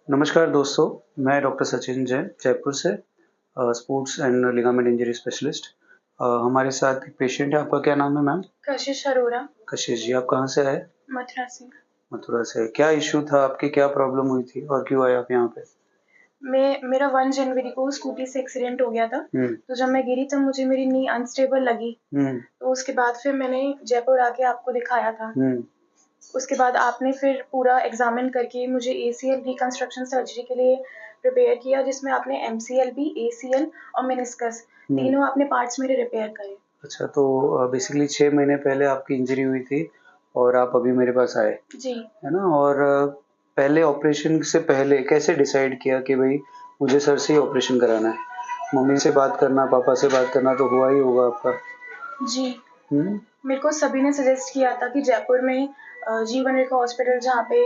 नमस्कार दोस्तों, मैं डॉक्टर सचिन जैन जयपुर से sports and ligament injury specialist. हमारे साथ एक पेशेंट है, आपका क्या नाम है मैम? कशिश अरोरा। कशिश जी, आप कहाँ से आए? मथुरा से। मथुरा से। क्या इश्यू था आपकी, क्या प्रॉब्लम हुई थी और क्यों आए आप यहाँ पे? मेरा 1 जनवरी को स्कूटी से एक्सीडेंट हो गया था। तो जब मैं गिरी तब मुझे मेरी नी अनस्टेबल लगी। तो उसके बाद फिर मैंने जयपुर आके आपको दिखाया था। उसके बाद आपने फिर पूरा एग्जामिन करके मुझे ACL रिकंस्ट्रक्शन सर्जरी के लिए प्रिपेयर किया, जिसमें आपने MCL भी, ACL और मेनिस्कस तीनों आपने पार्ट्स मेरे रिपेयर करे। अच्छा, तो बेसिकली 6 महीने पहले आपकी इंजरी हुई थी और आप अभी मेरे पास आए, जी। है ना? और पहले ऑपरेशन से पहले कैसे डिसाइड किया कि भाई मुझे सर से ही ऑपरेशन कराना है? मम्मी से बात करना, पापा से बात करना तो हुआ ही होगा आपका। जी। हुँ? मेरे को सभी ने सजेस्ट किया था कि जयपुर में जीवन रेखा हॉस्पिटल, जहाँ पे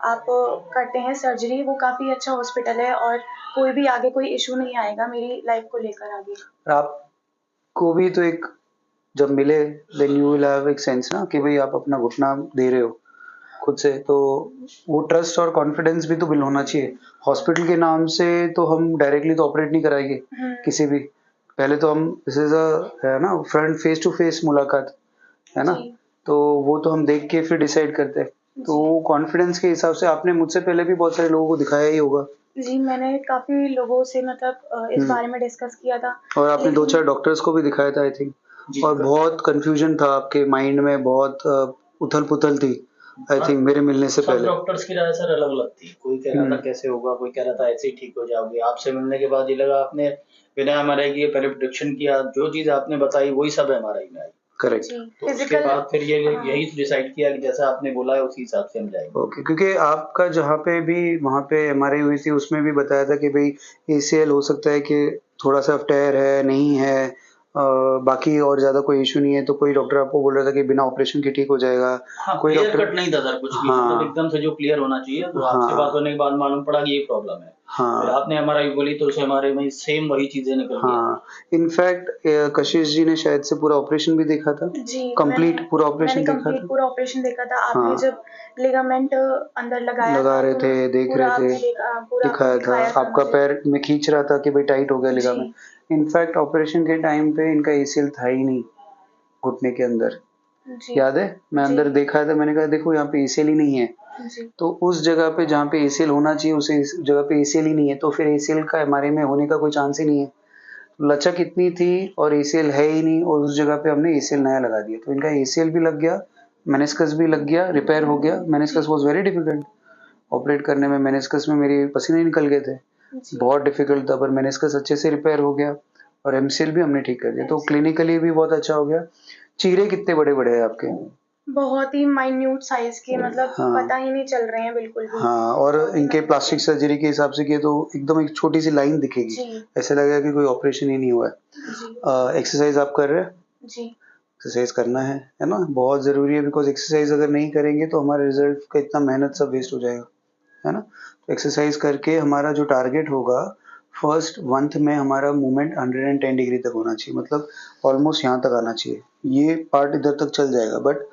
आप करते हैं सर्जरी, वो काफ़ी अच्छा हॉस्पिटल है और कोई भी आगे कोई इश्यू नहीं आएगा मेरी लाइफ को लेकर आगे। आपको भी तो एक जब मिले देन यू विल हैव एक सेंस ना कि भाई आप अपना घुटना दे रहे हो खुद से, तो वो ट्रस्ट और कॉन्फिडेंस भी तो बिल्ड होना चाहिए। हॉस्पिटल के नाम से तो हम डायरेक्टली तो ऑपरेट नहीं कराएँगे किसी भी। पहले तो हम दिस इज़ है ना फ्रंट फेस टू फेस मुलाकात, है ना? जी। तो वो तो हम देख के फिर डिसाइड करते हैं। तो कॉन्फिडेंस के हिसाब से आपने मुझसे पहले भी बहुत सारे लोगों को दिखाया ही होगा। जी, मैंने काफ़ी लोगों से मतलब इस बारे में डिस्कस किया था। और आपने लेकिन 2-4 डॉक्टर्स को भी दिखाया था आई थिंक। और बहुत कन्फ्यूजन था आपके माइंड में, बहुत उथल-पुथल थी आई थिंक मेरे मिलने से सब पहले। डॉक्टर्स की राय सर अलग-अलग थी। कोई कह रहा था कैसे होगा, कोई कह रहा था ऐसे ही ठीक हो जाओगे। आपसे मिलने के बाद ये लगा आपने बिना एमआरआई किए पहले प्रेडिक्शन किया, जो चीज़ आपने बताई वही सब एमआरआई में आई। करेक्ट। तो उसके बाद फिर यही डिसाइड किया कि जैसा आपने बोला है उसी हिसाब से हम जाएँगे। ओके, क्योंकि आपका जहाँ पे भी वहाँ पे एमआरआई हुई थी उसमें भी बताया था कि भई ACL हो सकता है कि थोड़ा-सा टेयर है, नहीं है, बाकी और ज़्यादा कोई इश्यू नहीं है, तो कोई डॉक्टर आपको बोल रहा था कि बिना ऑपरेशन के ठीक हो जाएगा। हाँ, कोई क्लियर डॉक्टर कट नहीं था सर कुछ भी, मतलब एकदम से जो क्लियर होना चाहिए, तो आपसे बात होने के बाद मालूम पड़ा कि ये प्रॉब्लम है। फिर आपने एमआरआई बोली तो उस एमआरआई में सेम वही चीज़ें निकल गई। इनफैक्ट कशिश जी ने शायद से पूरा ऑपरेशन भी देखा था? जी, कंप्लीट पूरा ऑपरेशन देखा कंप्लीट था? पूरा ऑपरेशन देखा था। आपने जब लिगामेंट अंदर लगाया लगा था रहे तो थे, देख पूरा रहे आपने थे, पूरा आपने दिखाया था। दिखाया था आपका मुझे। पैर मैं खींच रहा था कि भाई टाइट हो गया जी। लिगामेंट। इनफैक्ट ऑपरेशन के टाइम पे इनका ACL था ही नहीं घुटने के अंदर। जी। याद है? मैं अंदर देखा था, मैंने कहा देखो यहाँ पे ACL ही नहीं है। जी। तो उस जगह पे जहाँ पे ACL होना चाहिए उस जगह पे ACL ही नहीं है, तो फिर ACL का एमआरआई में होने का कोई चांस ही नहीं है। लचक इतनी थी और ACL है ही नहीं और उस जगह पे हमने ACL नया लगा दिया। तो इनका ACL भी लग गया, मेनिस्कस भी लग गया, रिपेयर हो गया। Meniscus was very difficult operate करने में। मेनिस्कस में मेरे पसीने निकल गए थे। बहुत डिफिकल्ट था, पर मेनिस्कस अच्छे से रिपेयर हो गया और MCL भी हमने ठीक कर दिया। तो क्लिनिकली भी बहुत अच्छा हो गया। चीरे कितने बड़े-बड़े हैं आपके? बहुत ही माइन्यूट साइज़ के, मतलब पता ही नहीं चल रहे हैं बिल्कुल भी। और इनके प्लास्टिक सर्जरी के हिसाब से किए तो एकदम एक छोटी-सी लाइन दिखेगी। जी। ऐसा लगेगा कि कोई ऑपरेशन ही नहीं हुआ है। जी। एक्सरसाइज़ आप कर रहे हैं? जी। एक्सरसाइज़ करना है ना? बहुत ज़रूरी है बिकॉज़ एक्सरसाइज़ अगर नहीं करेंगे तो हमारे रिज़ल्ट का इतना मेहनत सब वेस्ट हो जाएगा, है ना? तो एक्सरसाइज़ करके हमारा जो टारगेट होगा फर्स्ट मंथ में हमारा मूवमेंट 110 डिग्री तक होना चाहिए, मतलब ऑलमोस्ट यहाँ तक आना चाहिए। ये पार्ट इधर तक चल जाएगा बट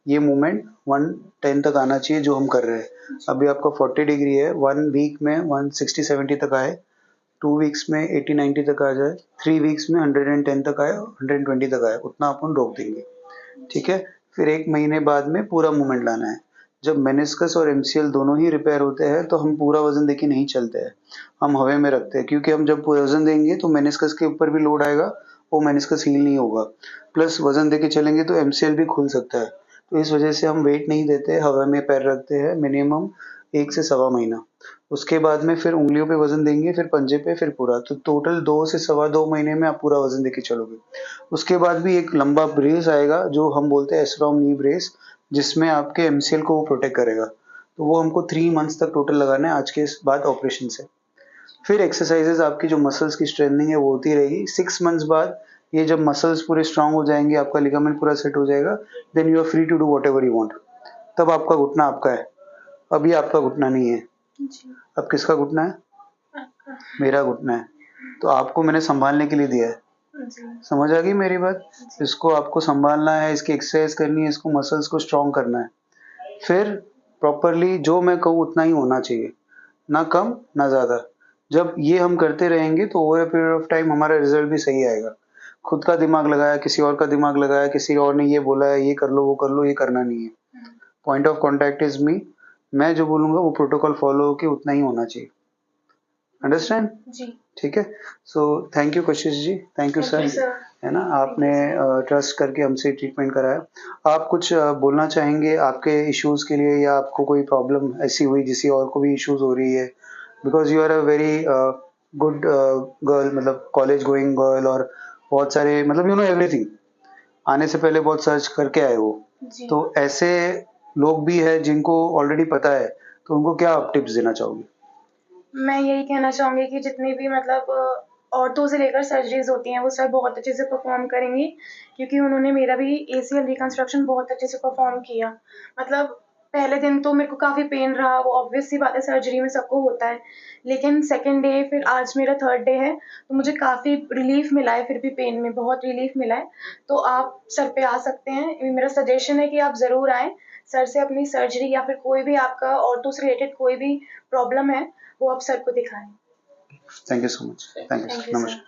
ये मूवमेंट 110 तक आना चाहिए जो हम कर रहे हैं। अभी आपका 40 डिग्री है, 1 वीक में 160-70 तक आए, 2 वीक्स में 80-90 तक आ जाए, 3 वीक्स में 110 तक आए, 120 तक आए, उतना अपन रोक देंगे, ठीक है? फिर 1 महीने बाद में पूरा मूवमेंट लाना है। जब मेनिस्कस और MCL दोनों ही रिपेयर होते हैं तो हम पूरा वज़न देके नहीं चलते हैं, हम हवा में रखते हैं क्योंकि हम जब पूरा वज़न देंगे तो मेनिस्कस के ऊपर भी लोड आएगा, वो मेनिस्कस हील नहीं होगा। प्लस वज़न देके चलेंगे तो MCL भी खुल सकता है। तो इस वज़ह से हम वेट नहीं देते, हवा में पैर रखते हैं मिनिमम 1 से सवा महीना। उसके बाद में फिर उँगलियों पे वज़न देंगे, फिर पंजे पे, फिर पूरा। तो टोटल 2 से सवा 2 महीने में आप पूरा वज़न देके चलोगे। उसके बाद भी एक लंबा ब्रेस आएगा जो हम बोलते हैं एस्ट्रॉम नी ब्रेस, जिसमें आपके MCL को वो प्रोटेक्ट करेगा। तो वो हमको 3 मंथ्स तक टोटल लगाना है आज के इस बाद ऑपरेशन से। फिर एक्सरसाइज़ेज़ आपकी जो मसल्स की स्ट्रेंथनिंग है वो होती रहेगी। 6 मंथ्स बाद ये जब मसल्स पूरे स्ट्रॉन्ग हो जाएँगे, आपका लिगामेंट पूरा सेट हो जाएगा, then you are free to do whatever you want. तब आपका घुटना आपका है। अभी आपका घुटना नहीं है। जी। अब किसका घुटना है? आपका। मेरा घुटना है। तो आपको मैंने सँभालने के लिए दिया है। जी। समझ आ गई मेरी बात? इसको आपको सँभालना है, इसकी एक्सरसाइज़ करनी है, इसको मसल्स को स्ट्रॉन्ग करना है। फिर प्रॉपर्ली जो मैं कहूँ उतना ही होना चाहिए। ना कम ना ज़्यादा। जब ये हम करते रहेंगे तो over a period of time हमारा रिजल्ट भी सही आएगा। खुद का दिमाग लगाया, किसी और का दिमाग लगाया, किसी और ने ये बोला है, ये कर लो, वो कर लो, ये करना नहीं है। Point of contact is me. मैं जो बोलूँगा वो प्रोटोकॉल फॉलो होके उतना ही होना चाहिए। अंडरस्टैंड? जी। ठीक है। So thank you Kashish ji, thank you sir, है ना, आपने ट्रस्ट करके हमसे ट्रीटमेंट कराया। आप कुछ बोलना चाहेंगे आपके इश्यूज के लिए, या आपको कोई प्रॉब्लम ऐसी हुई जिससे और को भी इश्यूज हो रही है? Because you are a very good girl, मतलब कॉलेज गोइंग गर्ल, और बहुत सारे मतलब यू नो एवरीथिंग, आने से पहले बहुत सर्च करके आए हो। तो ऐसे लोग भी है जिनको ऑलरेडी पता है, तो उनको क्या आप टिप्स देना चाहोगे? मैं यही कहना चाहूँगी कि जितनी भी मतलब औरतों से लेकर सर्जरीज़ होती हैं, वो सब बहुत अच्छे से परफ़ॉर्म करेंगी, क्योंकि उन्होंने मेरा भी एसीएल रिकंस्ट्रक्शन बहुत अच्छे से परफ़ॉर्म किया। मतलब पहले दिन तो मेरे को काफ़ी पेन रहा, वो ऑब्वियस सी बात है, सर्जरी में सबको होता है। लेकिन सेकंड डे, फिर आज मेरा थर्ड डे है, तो मुझे काफ़ी रिलीफ़ मिला है, फिर भी पेन में बहुत रिलीफ़ मिला है। तो आप सर पे आ सकते हैं। मेरा सजेशन है कि आप ज़रूर आएँ, सर से अपनी सर्जरी या फिर कोई भी आपका ऑर्थो से रिलेटेड कोई भी प्रॉब्लम है, वो आप सर को दिखाएँ। Thank you so much. Thank you. Thank you sir. नमस्कार।